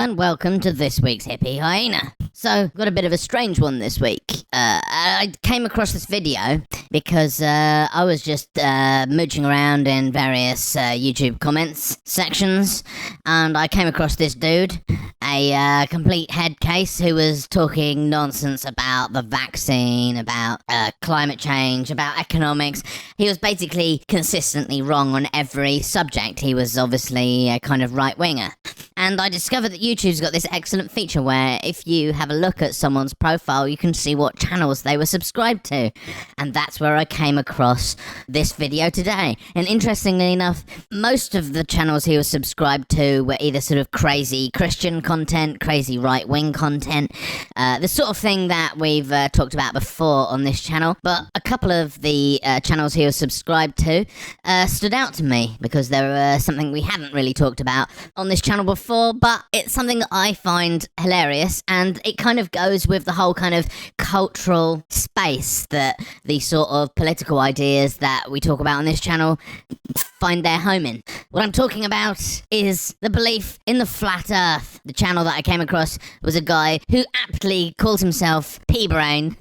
and welcome to this week's Hippie Hyena. So, got a bit of a strange one this week. I came across this video because I was just mooching around in various YouTube comments sections, and I came across this dude, a complete head case, who was talking nonsense about the vaccine, about climate change, about economics. He was basically consistently wrong on every subject. He was obviously a kind of right-winger. And I discovered that YouTube's got this excellent feature where if you have a look at someone's profile, you can see what channels they were subscribed to. And that's where I came across this video today. And interestingly enough, most of the channels he was subscribed to were either sort of crazy Christian content, crazy right-wing content, the sort of thing that we've talked about before on this channel. But a couple of the channels he was subscribed to stood out to me because they were something we hadn't really talked about on this channel before, but it's something that I find hilarious, and it kind of goes with the whole kind of cultural space that the sort of political ideas that we talk about on this channel find their home in. What I'm talking about is the belief in the flat earth. The channel that I came across was a guy who aptly calls himself P-Brain.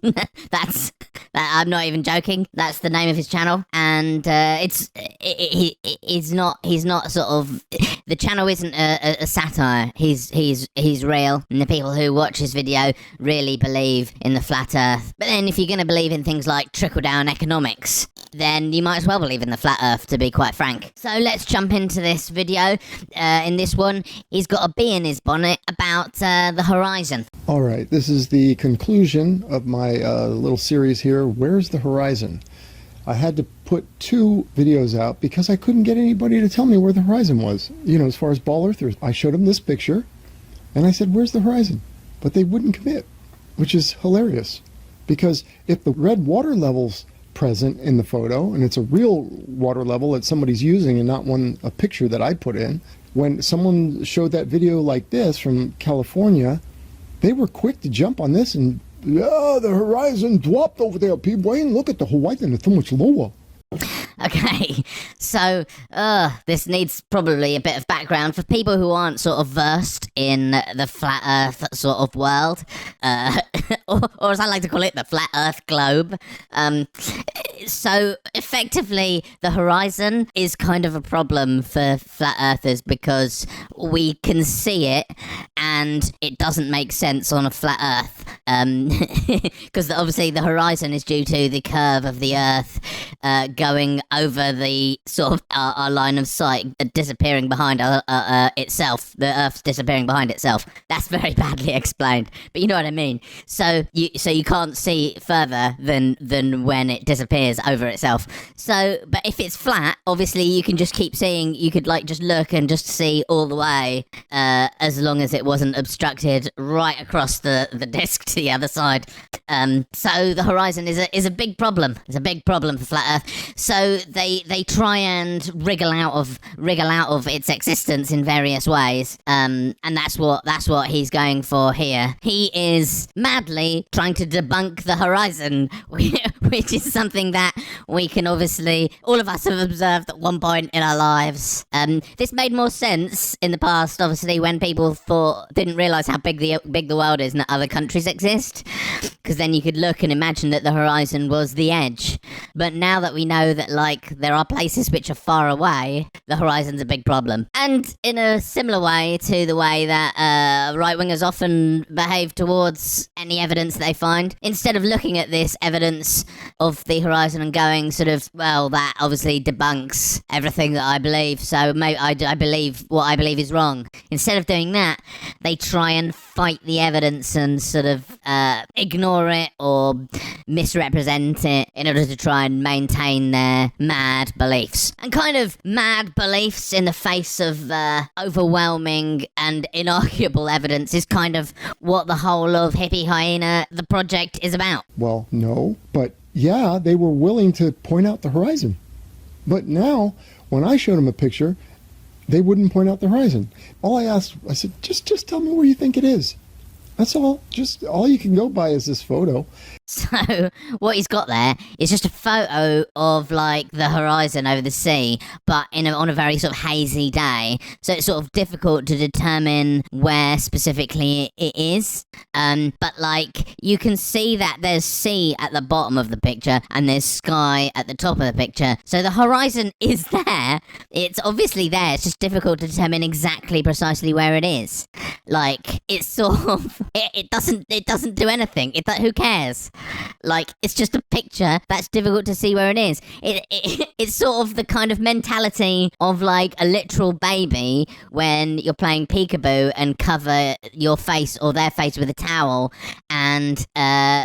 I'm not even joking. That's the name of his channel, and he's not sort of, the channel isn't a satire. He's real, and the people who watch his video really believe in the flat earth. But then if you're going to believe in things like trickle-down economics, then you might as well believe in the flat earth, to be quite frank. So let's jump into this video. In this one, he's got a bee in his bonnet about the horizon. All right, this is the conclusion of my little series here, Where's the Horizon? I had to put 2 videos out because I couldn't get anybody to tell me where the horizon was. You know, as far as ball earthers, I showed them this picture, and I said, where's the horizon? But they wouldn't commit, which is hilarious. Because if the red water level's present in the photo, and it's a real water level that somebody's using and not a picture that I put in, when someone showed that video like this from California, they were quick to jump on this and, yeah, the horizon dropped over there, P-Brain. Look at the horizon, it's so much lower. Okay, so this needs probably a bit of background for people who aren't sort of versed in the flat earth sort of world, or as I like to call it, the flat earth globe. So effectively, the horizon is kind of a problem for flat earthers because we can see it and it doesn't make sense on a flat earth. Because obviously the horizon is due to the curve of the earth going over the sort of our line of sight, disappearing behind itself. The earth's disappearing behind itself. That's very badly explained, but you know what I mean. So you can't see further than when it disappears over itself. So, but if it's flat, obviously you can just keep seeing. You could like just look and just see all the way, as long as it wasn't obstructed right across the disc to the other side. So the horizon is a big problem. It's a big problem for flat Earth. So they try and wriggle out of its existence in various ways. And that's what he's going for here. He is madly trying to debunk the horizon, which is something that we can obviously, all of us have observed at one point in our lives. This made more sense in the past, obviously, when people didn't realise how big the world is and that other countries exist, because then you could look and imagine that the horizon was the edge. But now that we know that, like, there are places which are far away, the horizon's a big problem. And in a similar way to the way that right-wingers often behave towards any evidence they find, instead of looking at this evidence of the horizon and going sort of, well, that obviously debunks everything that I believe, so maybe I believe what I believe is wrong. Instead of doing that, they try and fight the evidence and sort of ignore it or misrepresent it in order to try and maintain their mad beliefs. And kind of mad beliefs in the face of overwhelming and inarguable evidence is kind of what the whole of Hippie Hyena, the project, is about. Well, no, but yeah, they were willing to point out the horizon. But now, when I showed them a picture, they wouldn't point out the horizon. All I asked, I said, just tell me where you think it is. That's all. Just all you can go by is this photo. So what he's got there is just a photo of like the horizon over the sea, but on a very sort of hazy day. So it's sort of difficult to determine where specifically it is. But like you can see that there's sea at the bottom of the picture and there's sky at the top of the picture. So the horizon is there. It's obviously there. It's just difficult to determine exactly precisely where it is. Like it's sort of it doesn't do anything. Who cares? Like it's just a picture that's difficult to see where it is. It's sort of the kind of mentality of like a literal baby when you're playing peekaboo and cover your face or their face with a towel, and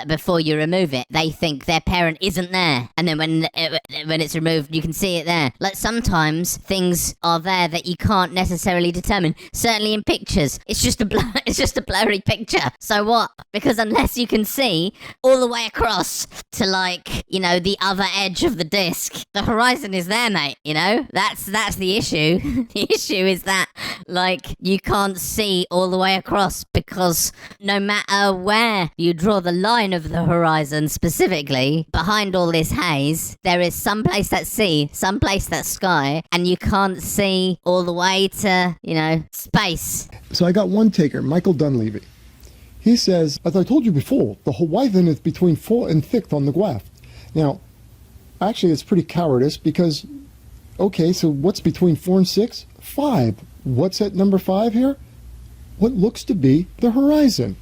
before you remove it, they think their parent isn't there, and then when it's removed, you can see it there. Like sometimes things are there that you can't necessarily determine. Certainly in pictures, it's just a blurry picture. So what? Because unless you can see all the way across to like, you know, the other edge of the disc, the horizon is there, mate. You know, that's the issue. The issue is that like you can't see all the way across, because no matter where you draw the line of the horizon, specifically behind all this haze, there is some place that's sea, some place that's sky, and you can't see all the way to, you know, space. So I got one taker, Michael Dunleavy. He says, as I told you before, the horizon is between 4 and 6 on the graph. Now, actually, it's pretty cowardice because, okay, so what's between 4 and 6? 5. What's at number 5 here? What looks to be the horizon.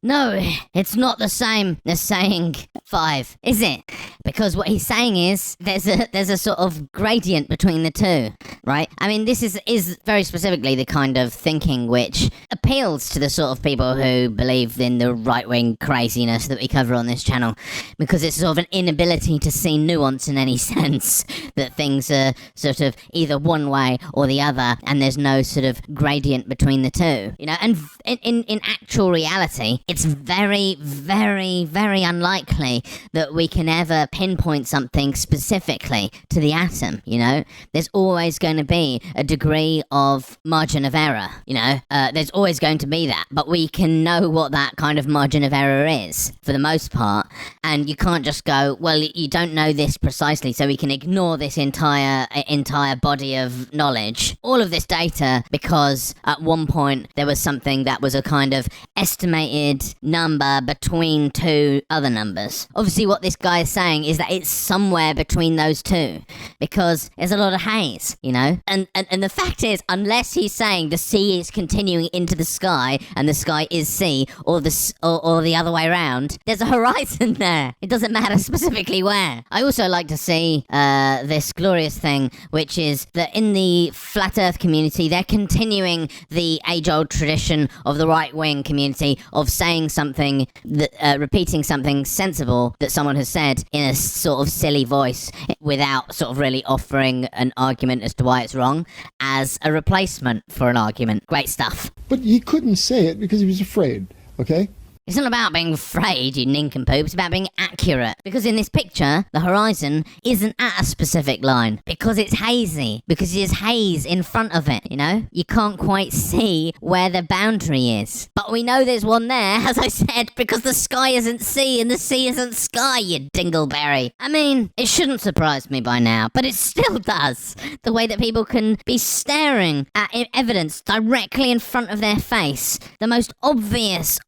No, it's not the same as saying 5, is it? Because what he's saying is there's a sort of gradient between the two, right? I mean, this is very specifically the kind of thinking which appeals to the sort of people who believe in the right-wing craziness that we cover on this channel, because it's sort of an inability to see nuance in any sense, that things are sort of either one way or the other, and there's no sort of gradient between the two, you know? And in actual reality, it's very, very, very unlikely that we can ever pinpoint something specifically to the atom, you know? There's always going to be a degree of margin of error, you know? There's always going to be that, but we can know what that kind of margin of error is, for the most part, and you can't just go, well, you don't know this precisely, so we can ignore this entire body of knowledge, all of this data, because at one point there was something that was a kind of estimated number between two other numbers. Obviously what this guy is saying is that it's somewhere between those two, because there's a lot of haze, you know? And the fact is, unless he's saying the sea is continuing into the sky and the sky is sea, or the other way around, there's a horizon there. It doesn't matter specifically where. I also like to see this glorious thing, which is that in the flat earth community, they're continuing the age-old tradition of the right-wing community of saying something, that repeating something sensible that someone has said in a sort of silly voice without sort of really offering an argument as to why it's wrong, as a replacement for an argument. Great stuff. But he couldn't say it because he was afraid, okay? It's not about being afraid, you nincompoop. It's about being accurate. Because in this picture, the horizon isn't at a specific line. Because it's hazy. Because there's haze in front of it, you know? You can't quite see where the boundary is. But we know there's one there, as I said, because the sky isn't sea and the sea isn't sky, you dingleberry. I mean, it shouldn't surprise me by now, but it still does. The way that people can be staring at evidence directly in front of their face. The most obvious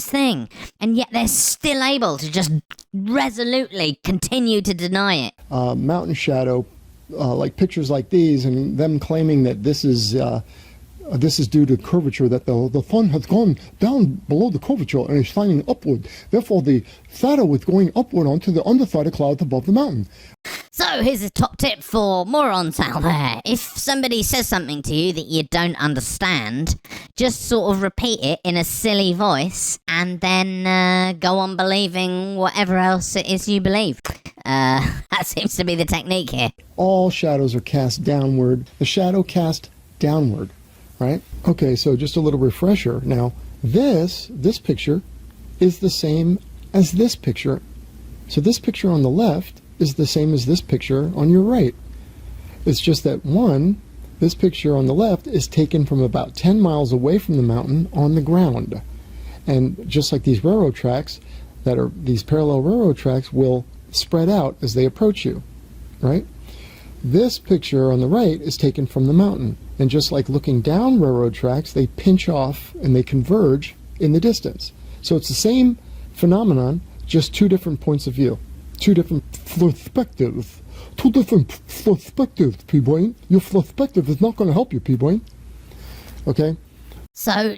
thing. And yet they're still able to just resolutely continue to deny it. Mountain shadow, like pictures like these, and them claiming that this is due to curvature, that the sun has gone down below the curvature and is shining upward. Therefore, the shadow is going upward onto the underside of clouds above the mountain. So here's a top tip for morons out there. If somebody says something to you that you don't understand, just sort of repeat it in a silly voice and then go on believing whatever else it is you believe. That seems to be the technique here. All shadows are cast downward. The shadow cast downward, right? Okay, so just a little refresher. Now, this picture is the same as this picture. So this picture on the left is the same as this picture on your right. It's just that this picture on the left is taken from about 10 miles away from the mountain on the ground. And just like these railroad tracks, these parallel railroad tracks will spread out as they approach you, right? This picture on the right is taken from the mountain. And just like looking down railroad tracks, they pinch off and they converge in the distance. So it's the same phenomenon, just two different points of view. Two different perspectives. Two different perspectives, P-Boy. Your perspective is not going to help you, P-Boy. Okay? So,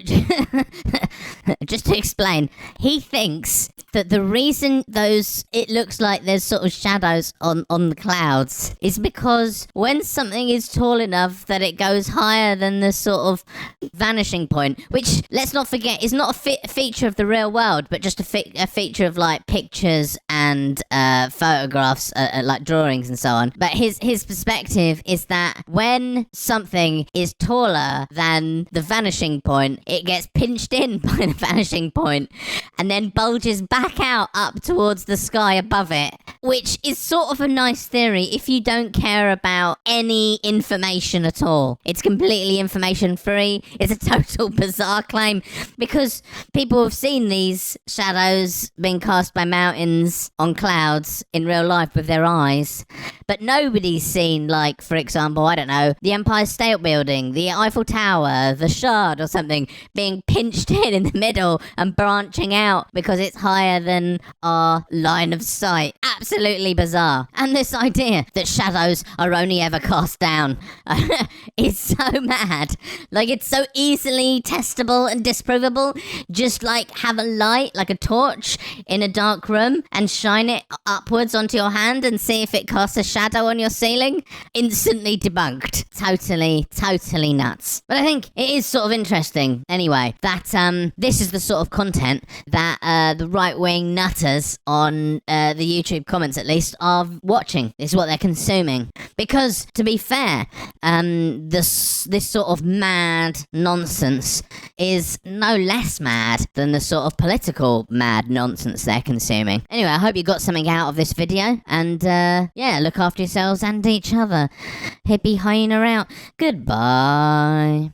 just to explain, he thinks that the reason it looks like there's sort of shadows on the clouds is because when something is tall enough that it goes higher than the sort of vanishing point, which, let's not forget, is not a feature of the real world, but just a feature of, like, pictures and photographs, like drawings and so on. But his perspective is that when something is taller than the vanishing point, it gets pinched in by the vanishing point and then bulges back out up towards the sky above it, which is sort of a nice theory if you don't care about any information at all. It's completely information free. It's a total bizarre claim because people have seen these shadows being cast by mountains on clouds in real life with their eyes, but nobody's seen, like, for example, I don't know, the Empire State Building, the Eiffel Tower, the Shard or something being pinched in the middle and branching out because it's higher than our line of sight. Absolutely bizarre. And this idea that shadows are only ever cast down is so mad. Like, it's so easily testable and disprovable. Just like have a light, like a torch, in a dark room and shine it upwards onto your hand and see if it casts a shadow on your ceiling. Instantly debunked. Totally nuts. But I think it is sort of interesting, anyway, that this is the sort of content that the right-wing nutters on the YouTube comments, at least, are watching. This is what they're consuming. Because, to be fair, this sort of mad nonsense is no less mad than the sort of political mad nonsense they're consuming. Anyway, I hope you got something out of this video, and yeah, look after yourselves and each other. Hippie hyena out. Goodbye.